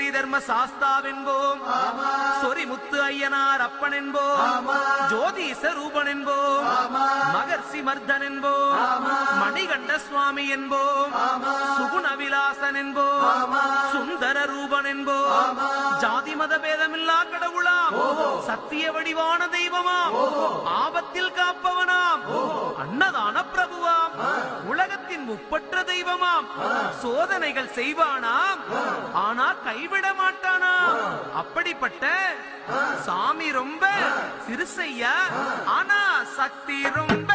ஸ்ரீதர்ம சாஸ்தாவென்போம், சொரிமுத்து ஐயனார் அப்பன் என்போம், ஜோதிச ரூபன் என்போம், மகர்ஷி மர்தன் என்போம், மணிகண்ட சுவாமி என்போம், சுகுணவிலாசன் என்போம், சுந்தர ரூபன் என்போம், ஜாதி மத பேதமில்லா கடவுளாம், சத்திய வடிவான தெய்வமாம், ஆபத்தில் காப்பவனாம், அன்னதான பிரபுவாம், உலகத்தின் முப்பற்ற தெய்வமாம், சோதனைகள் செய்வானாம் ஆனா கைவிட மாட்டானாம். அப்படிப்பட்ட சாமி ரொம்ப சிறுசையா, ஆனா சக்தி ரொம்ப